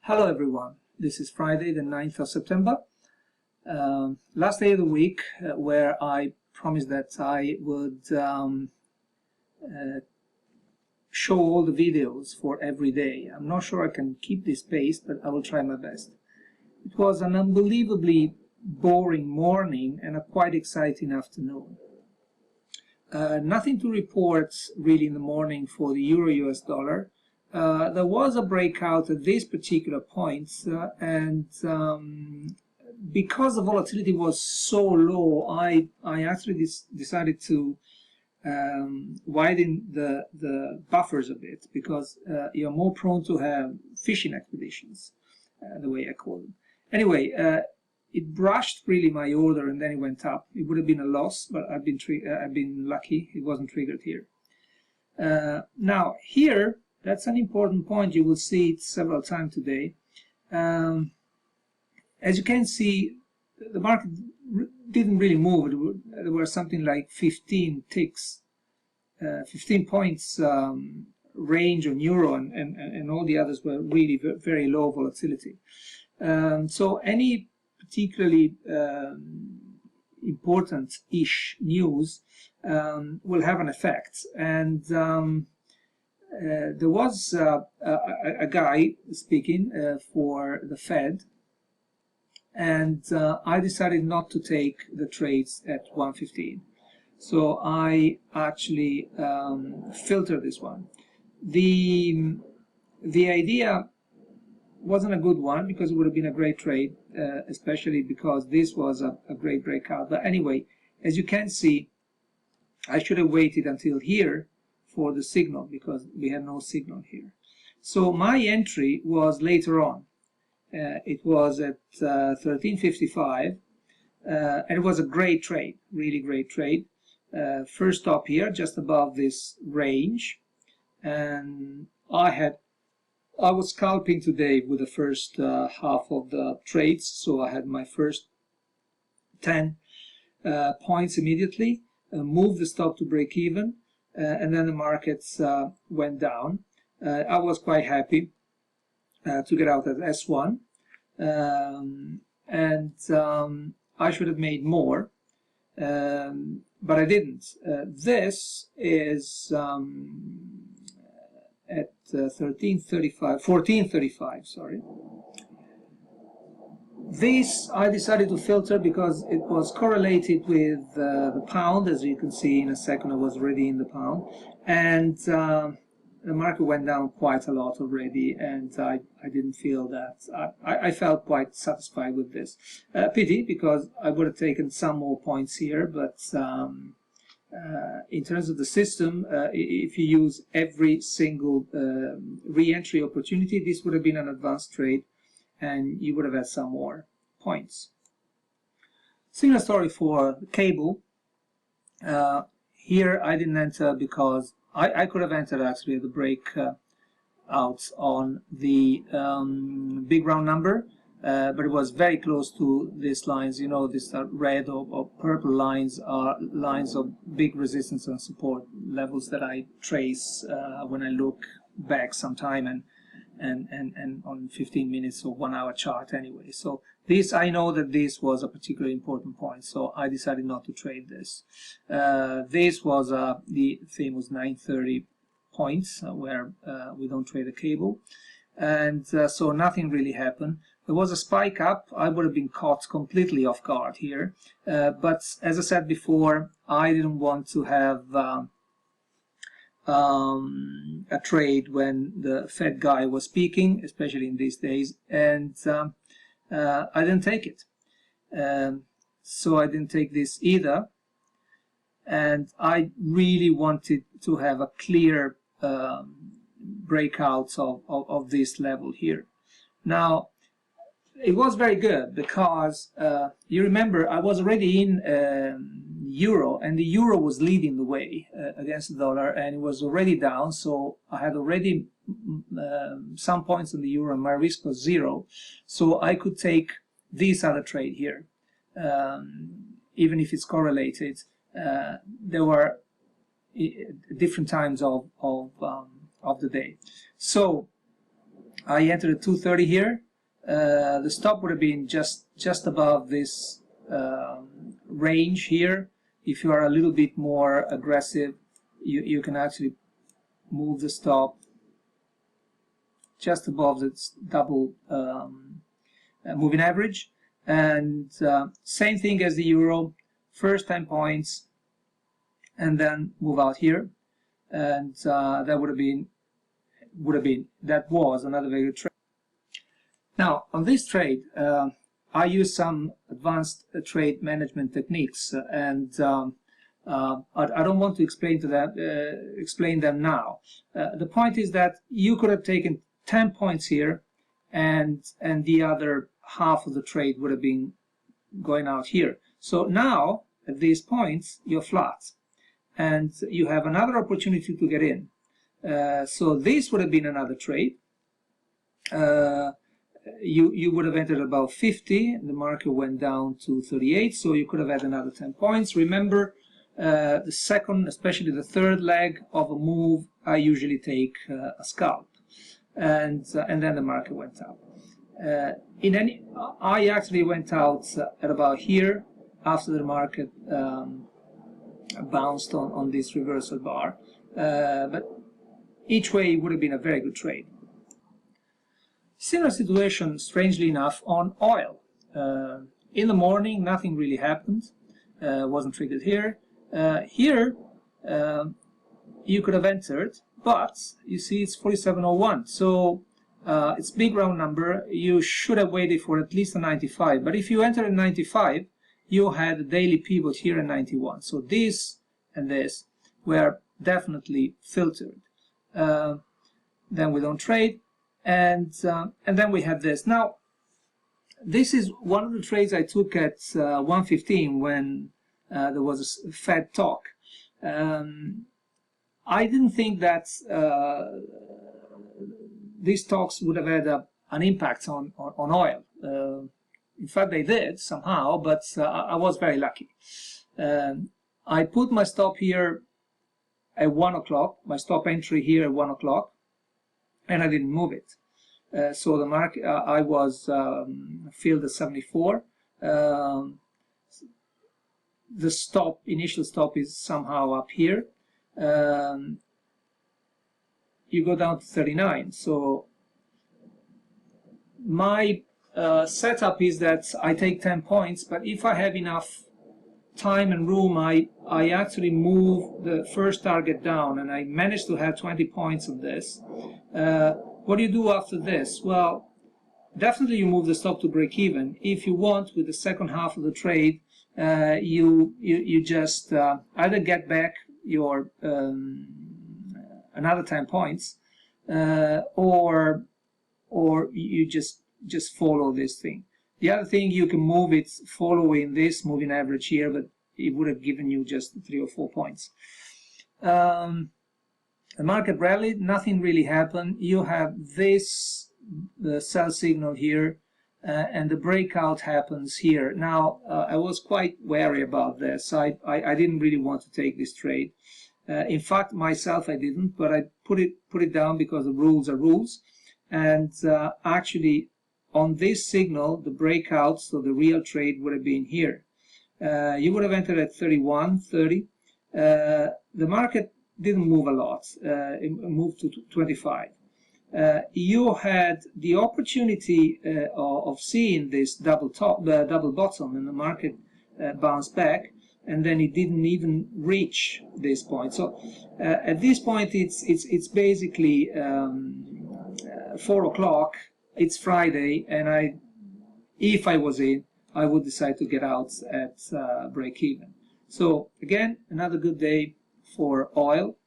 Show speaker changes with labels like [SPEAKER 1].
[SPEAKER 1] Hello everyone, this is Friday the 9th of September, last day of the week where I promised that I would show all the videos for every day. I'm not sure I can keep this pace, but I will try my best. It was an unbelievably boring morning and a quite exciting afternoon. Nothing to report really in the morning for the Euro-US dollar. There was a breakout at this particular point, and because the volatility was so low, I actually decided to widen the buffers a bit, because you're more prone to have fishing expeditions, the way I call them. Anyway, it brushed really my order and then it went up. It would have been a loss, but I've been lucky it wasn't triggered here. Now here, that's an important point. You will see it several times today. As you can see, the market didn't really move. There were something like 15 ticks, 15 points range on euro, and all the others were really very low volatility. So any particularly important-ish news will have an effect. And there was a guy speaking for the Fed, and I decided not to take the trades at 115. So I actually filtered this one. The idea wasn't a good one, because it would have been a great trade, especially because this was a great breakout. But anyway, as you can see, I should have waited until here for the signal, because we had no signal here. So my entry was later on. It was at 13.55, and it was a great trade, really great trade. First stop here, just above this range, and I was scalping today with the first half of the trades, so I had my first 10 points immediately, moved the stop to break even, and then the markets went down. I was quite happy to get out at S1, and I should have made more, but I didn't. This is at 14.35, sorry. This I decided to filter because it was correlated with the pound. As you can see in a second, I was already in the pound, and the market went down quite a lot already, and I didn't feel that. I felt quite satisfied with this. Pity, because I would have taken some more points here, but in terms of the system, if you use every single re-entry opportunity, this would have been an advanced trade, and you would have had some more points. Similar story for the cable. Here I didn't enter because I could have entered actually at the break out on the big round number, but it was very close to these lines. You know, these red or purple lines are lines of big resistance and support levels that I trace when I look back sometime, and on 15 minutes or 1 hour chart anyway. So this, I know that this was a particularly important point, so I decided not to trade this. This was the famous 930 points where we don't trade a cable, and so nothing really happened. There was a spike up. I would have been caught completely off guard here, but as I said before, I didn't want to have a trade when the Fed guy was speaking, especially in these days, and I didn't take it. So I didn't take this either, and I really wanted to have a clear breakout of this level here. Now, it was very good because you remember I was already in euro, and the euro was leading the way against the dollar, and it was already down, so I had already some points in the euro, and my risk was 0, so I could take this other trade here, even if it's correlated. There were different times of the day, so I entered at 230 here. The stop would have been just above this range here. If you are a little bit more aggressive, you can actually move the stop just above the double moving average. And same thing as the euro, first 10 points and then move out here, and that was another very good trade. Now on this trade I use some advanced trade management techniques, and I don't want to explain them now. The point is that you could have taken 10 points here, and the other half of the trade would have been going out here. So now at these points you're flat, and you have another opportunity to get in. So this would have been another trade. You would have entered about 50, and the market went down to 38, so you could have had another 10 points. Remember, the second, especially the third leg of a move, I usually take a scalp, and then the market went up. I actually went out at about here after the market bounced on this reversal bar, but each way it would have been a very good trade. Similar situation, strangely enough, on oil. In the morning, nothing really happened. Wasn't triggered here. Here, you could have entered, but you see it's 47.01. So it's big round number. You should have waited for at least a 95. But if you enter at 95, you had a daily pivot here at 91. So this and this were definitely filtered. Then we don't trade. And then we have this. Now, this is one of the trades I took at 115 when there was a Fed talk. I didn't think that these talks would have had an impact on oil. In fact, they did somehow, but I was very lucky. I put my stop here at 1 o'clock, my stop entry here at 1 o'clock, and I didn't move it. So the market, I was filled at 74. The initial stop is somehow up here. You go down to 39. So my setup is that I take 10 points, but if I have enough time and room, I actually move the first target down, and I managed to have 20 points of this. What do you do after this? Well, definitely you move the stop to break even. If you want, with the second half of the trade, you just either get back your another 10 points, or you just follow this thing. The other thing, you can move it following this moving average here, but it would have given you just 3 or 4 points. The market rallied, nothing really happened. You have this sell signal here, and the breakout happens here. Now, I was quite wary about this. I didn't really want to take this trade. In fact, myself, I didn't, but I put it down because the rules are rules. And actually, on this signal, the breakout, so the real trade would have been here. You would have entered at 31, 30. The market didn't move a lot. It moved to 25. You had the opportunity of seeing this double bottom, and the market bounced back, and then it didn't even reach this point. So at this point, it's basically 4 o'clock. It's Friday, and if I was in, I would decide to get out at break even. So again, another good day for oil.